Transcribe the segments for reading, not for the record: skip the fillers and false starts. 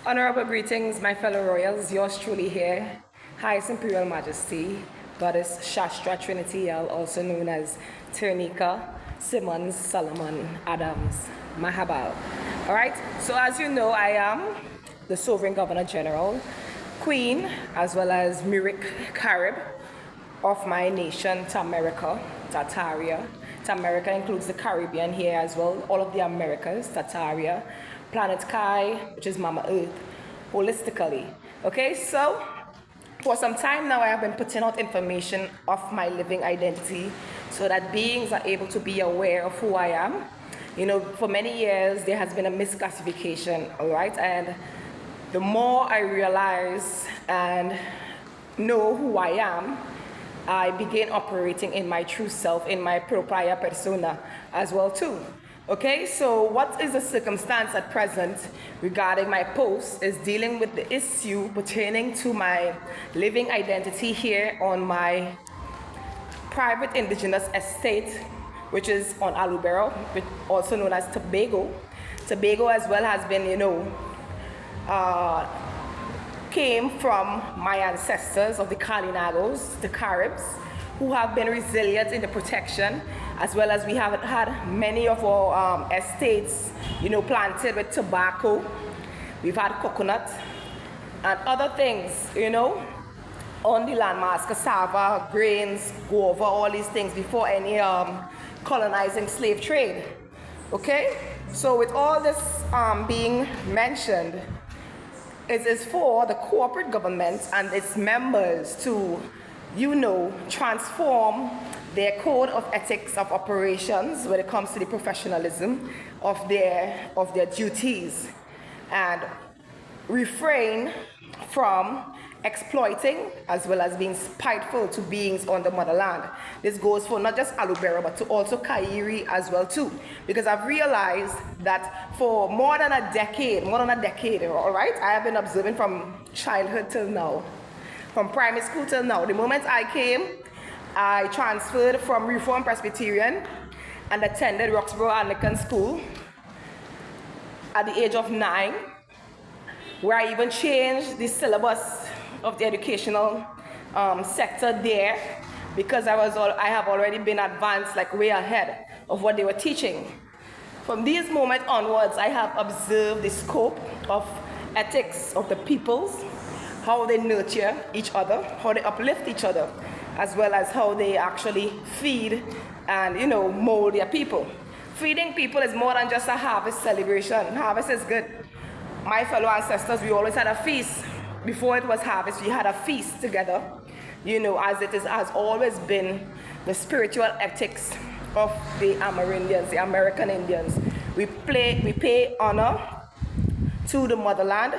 Honorable greetings, my fellow royals. Yours truly here, Highest Imperial Majesty, Goddess Shastra Trinity, also known as Ternicka, Simmons, Solomon, Adams, Maha'Bal. All right, so as you know, I am the Sovereign Governor General, Queen, as well as Myrick Carib of my nation, Ternicka, Tartaria. Ternicka includes the Caribbean here as well, all of the Americas, Tartaria, Planet Kai, which is Mama Earth, holistically. Okay, so for some time now I have been putting out information of my living identity so that beings are able to be aware of who I am. You know, for many years there has been a misclassification, all right? And the more I realize and know who I am, I begin operating in my true self, in my propria persona as well too. Okay, so what is the circumstance at present regarding my post is dealing with the issue pertaining to my living identity here on my private indigenous estate, which is on Alubero, also known as Tobago. Tobago as well has been, came from my ancestors of the Kalinagos, the Caribs, who have been resilient in the protection, as well as we have had many of our estates, planted with tobacco. We've had coconut and other things, on the landmass, cassava, grains, guava, all these things before any colonizing slave trade. Okay, so with all this being mentioned, it is for the corporate government and its members to, transform their code of ethics of operations when it comes to the professionalism of their duties, and refrain from exploiting as well as being spiteful to beings on the motherland. This goes for not just Alubero but to also Carib as well too, because I've realized that for more than a decade, all right, I have been observing from childhood till now, from primary school till now. The moment I came, I transferred from Reformed Presbyterian and attended Roxborough Anglican School at the age of 9, where I even changed the syllabus of the educational sector there, because I have already been advanced, like way ahead of what they were teaching. From this moment onwards, I have observed the scope of ethics of the peoples, how they nurture each other, how they uplift each other, as well as how they actually feed and, mold their people. Feeding people is more than just a harvest celebration. Harvest is good. My fellow ancestors, we always had a feast. Before it was harvest, we had a feast together, as it has always been the spiritual ethics of the Amerindians, the American Indians. We pay honor to the motherland,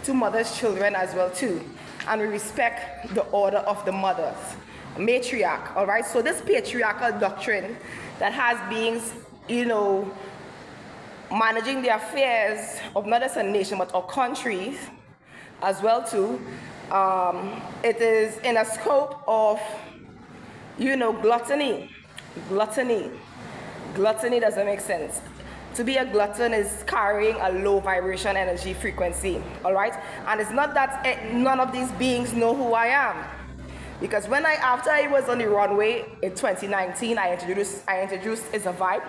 to mother's children as well too, and we respect the order of the mothers, matriarch, all right? So this patriarchal doctrine that has beings, managing the affairs of not just a nation but our countries as well too, it is in a scope of, gluttony. Gluttony doesn't make sense. To be a glutton is carrying a low vibration energy frequency, all right? And it's not that none of these beings know who I am. Because after I was on the runway in 2019, I introduced Is a Vibe.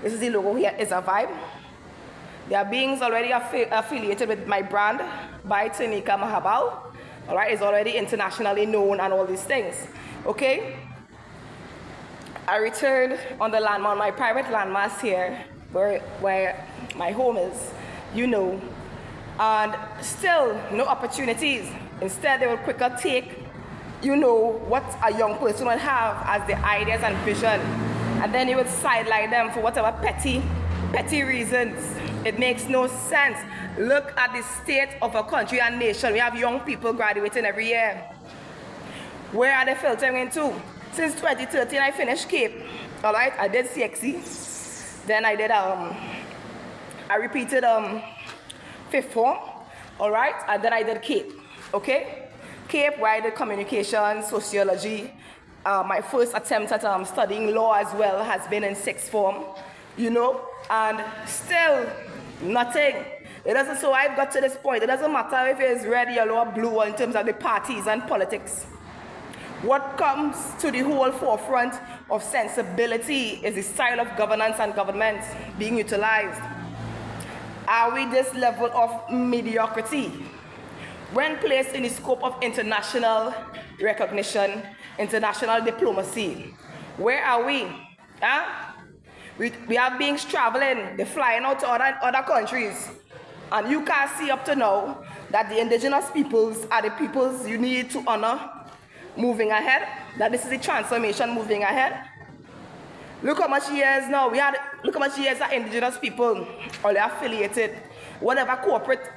This is the logo here, Is a Vibe. There are beings already affiliated with my brand by Ternicka Maha'Bal. All right, it's already internationally known and all these things. Okay? I returned on the landmass, my private landmass here, where my home is, and still no opportunities. Instead, they will quicker take, what a young person would have as the ideas and vision, and then you would sideline them for whatever petty reasons. It makes no sense. Look at the state of a country and nation. We have young people graduating every year. Where are they filtering into? Since 2013, I finished Cape. All right, I did CXC. Then I did, I repeated fifth form. All right, and then I did Cape. Okay? Cape, where I did communication, sociology. My first attempt at studying law as well has been in sixth form, and still nothing. It doesn't, so I've got to this point. It doesn't matter if it's red, yellow, or blue, or in terms of the parties and politics. What comes to the whole forefront of sensibility is the style of governance and government being utilized. Are we this level of mediocrity? When placed in the scope of international recognition, international diplomacy, where are we? Huh? We have beings traveling, they're flying out to other countries. And you can see up to now that the indigenous peoples are the peoples you need to honor moving ahead, that this is the transformation moving ahead. Look how much years now, look how much years that indigenous people are affiliated. Whatever corporate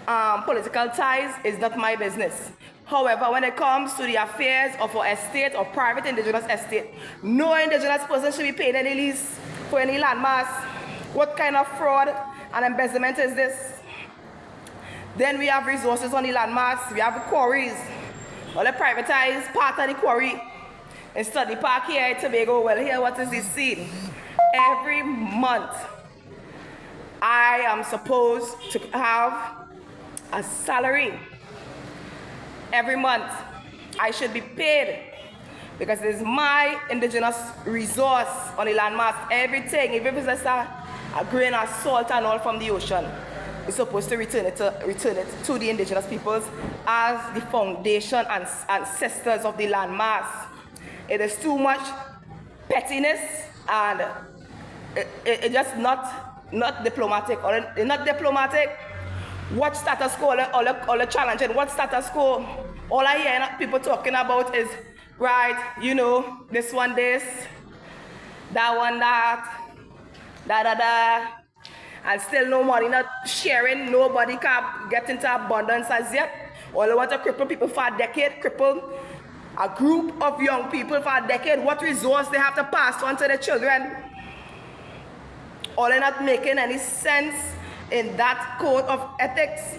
political ties is not my business. However, when it comes to the affairs of our estate or private indigenous estate, no indigenous person should be paying any lease for any landmass. What kind of fraud and embezzlement is this? Then we have resources on the landmass, we have the quarries. Well, they privatize part of the quarry. In Study Park here in Tobago, well, here, what is this scene? Every month, I am supposed to have a salary. Every month, I should be paid because it is my indigenous resource on the landmass. Everything, even if it's a grain of salt and all from the ocean, we're supposed to return it to the indigenous peoples as the foundation and ancestors of the landmass. It is too much pettiness and it just not diplomatic. Or not diplomatic. What status quo? All the challenging. What status quo? All I hear people talking about is, right, you know, this one this, that one that, da. And still no money, not sharing, nobody can get into abundance as yet. All they want to cripple people for a decade, cripple a group of young people for a decade. What resource they have to pass on to their children? All they're not making any sense in that code of ethics.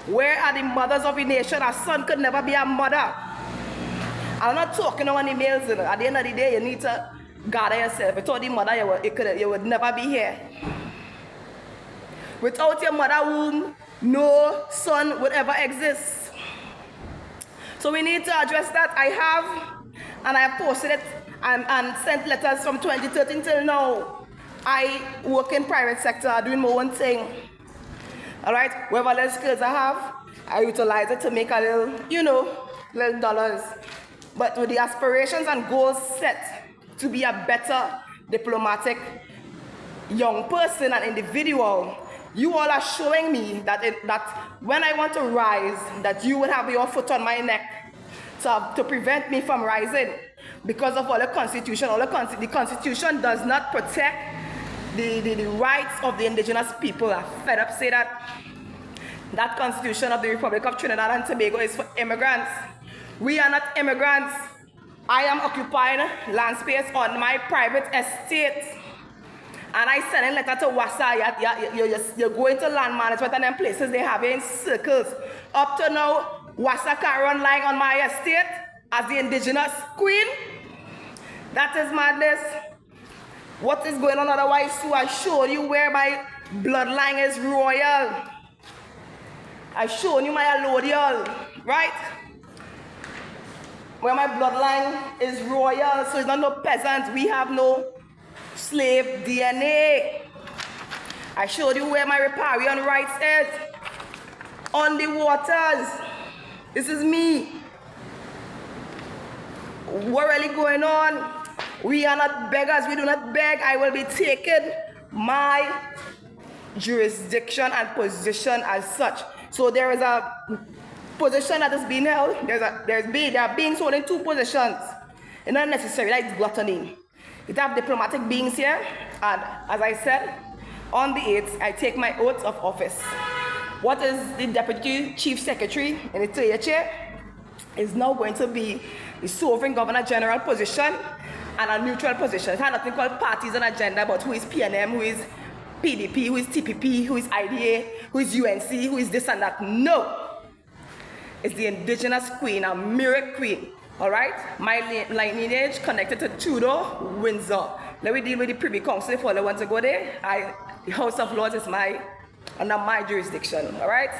Where are the mothers of the nation? A son could never be a mother. I'm not talking on the males. At the end of the day, you need to gather yourself. Without the mother, you would never be here. Without your mother womb, no son would ever exist. So we need to address that. I have posted it and sent letters from 2013 till now. I work in private sector, doing my own thing. All right, whatever little skills I have, I utilize it to make a little, you know, little dollars. But with the aspirations and goals set to be a better diplomatic young person and individual, you all are showing me that when I want to rise, that you will have your foot on my neck to prevent me from rising because of all the Constitution. The Constitution does not protect the rights of the indigenous people. I'm fed up say that. That Constitution of the Republic of Trinidad and Tobago is for immigrants. We are not immigrants. I am occupying land space on my private estate. And I send a letter to WASA. You're going to land management and then places they have in circles. Up to now, WASA can't run lying on my estate as the indigenous queen. That is madness. What is going on otherwise too? I showed you where my bloodline is royal. I showed you my allodial, right? Where my bloodline is royal, so it's not no peasants. We have no slave DNA. I showed you where my riparian rights is. On the waters. This is me. What really going on? We are not beggars. We do not beg. I will be taking my jurisdiction and position as such. So there is a position that is being held. There are beings holding two positions. It's not necessary. That is gluttony. You have diplomatic beings here, and as I said, on the 8th, I take my oath of office. What is the Deputy Chief Secretary in the 3rd chair is now going to be the Sovereign Governor General position and a neutral position. It has nothing called parties and agenda, but who is PNM, who is PDP, who is TPP, who is IDA, who is UNC, who is this and that. No. It's the indigenous queen, a mirror queen. All right, my lineage connected to Tudor, Windsor. Let me deal with the Privy Council if all I want to go there. The House of Lords is my under my jurisdiction, all right?